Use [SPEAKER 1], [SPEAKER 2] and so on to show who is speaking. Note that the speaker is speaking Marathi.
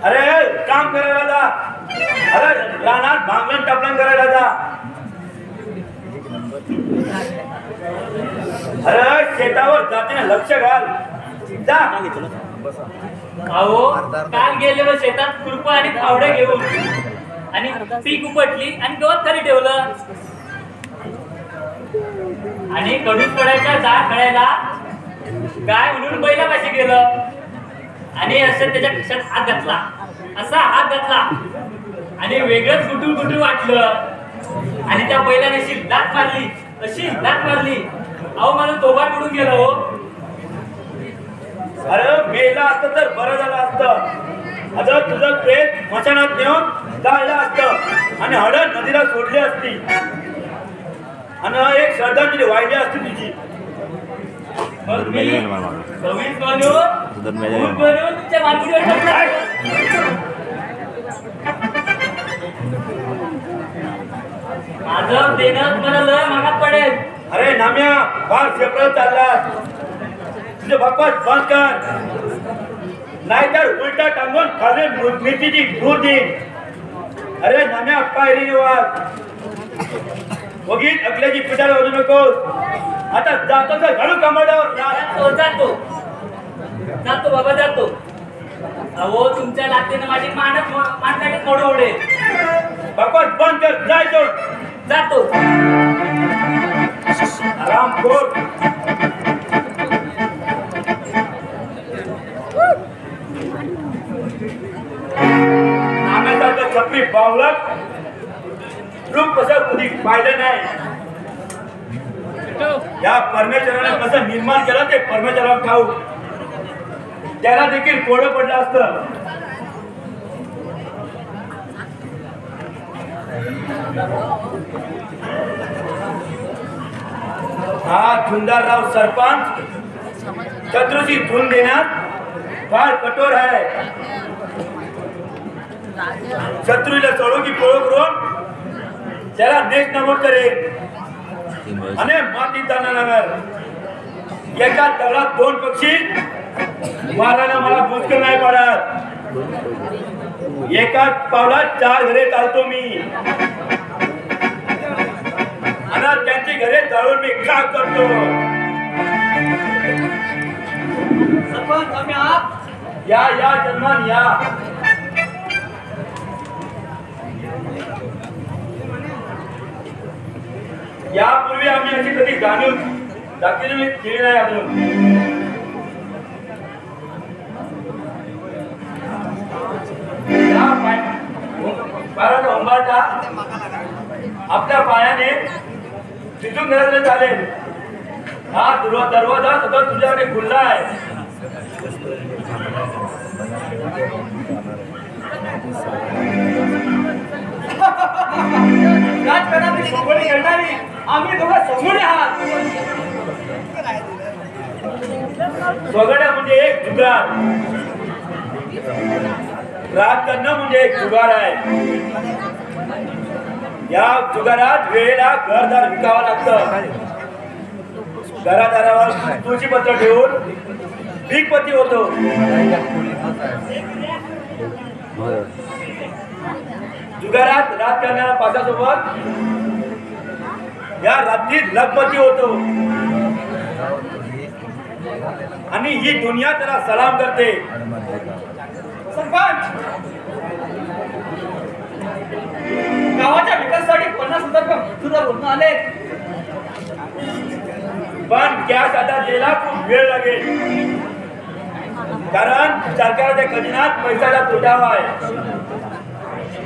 [SPEAKER 1] अरे काम करायला जा. अरे रानात भांगण टापण करायला जा. अरे शेतावर जातीने लक्ष घाल जा.
[SPEAKER 2] अहो काल गेलेलो शेतात खुरपा आणि फावड्या घेऊन आणि पीक उपटली आणि गवत खाली ठेवलं आणि कडून पडायच्या जाळ खळायला काय म्हणून बैलापाशी गेलं आणि असं त्याच्या खिशात हात घातला. असा हात घातला आणि वेगळंच गुटू गुटू वाटलं आणि त्या बैलाने अशी लाथ मारली, अशी लाथ मारली. अहो मला तोबा पडून गेला हो.
[SPEAKER 1] अरे मेला असतं तर बरं झालं असतं. आता तुझं प्रेत मचानात नेऊन जाळलं असतं आणि हळद नदीला सोडली असती आणि एक श्रद्धांजली वाहिली असती तुझी.
[SPEAKER 2] मग मी 26 बनून तुमच्या मार्केटवर माझं देणं मला लय महागात पडेल.
[SPEAKER 1] अरे नाम्या फार सेपरेट चालला. तुझे बकवास बंद कर नाहीतर उलटा टांगून खाली मेथीची धूर दे. अरे नाम्या पायरी वाज बघीत अकल्याची पिटाला ओढू नकोस. आता जातो तर घालू कमाडावर.
[SPEAKER 2] जातो बाबा जातो. अहो तुमच्या लाटेनं माझी मानकाठी मोड उडेल.
[SPEAKER 1] बकवास बंद कर जायचो.
[SPEAKER 2] जातो.
[SPEAKER 1] आराम खोर. नाम्यासारखं छपरी बावलट रूप कसं कधी पाहिलं नाही. या परमेश्वराने कसं निर्माण केलं ते परमेश्वराला ठाऊ. त्याला देखील कोडं पडलं असतं. हा धुंदारराव सरपंच शत्रूची धून देण्यात फार कठोर आहे. शत्रूला सोडू की पळू करून त्याला नेक नमोद करेल आणि मातीत जाणार नगर. एका दगडात 2 पक्षी मारायला मला मुश्किल नाही पडत. एकाच पावलात 4 घरे चालतो मी आणि त्यांची घरे जाळून मी काम करतो. या या जन्मान या. यापूर्वी आम्ही अशी कधी जाणून दाखवली केली नाही अजून. उंबारटा आपल्या पायाने तिथून घराकडे चालेल. हा दरवाजा सगळं तुझ्याकडे खुल्ला आहे. राजकारणाची सोबळी करणारी आम्ही दोघं समोर आहात. स्वगड्या म्हणजे एक जुगार. राजकारण म्हणजे एक जुगार आहे. या जुगारात वेळेला घरदार विकावं लागतं. घरादारावर तुळशीपत्र ठेवून भीकपती होतो. जुगारात राजकारणाला पाशासोबत या रात्रीत लखपती होतो आणि ही दुनिया त्याला सलाम करते. सरपंच गावाच्या विकासासाठी 50,000 सुद्धा बोलून आले पण कॅश आता द्यायला खूप वेळ लागेल कारण सरकारच्या खजिन्यात पैशाला तुटावा आहे.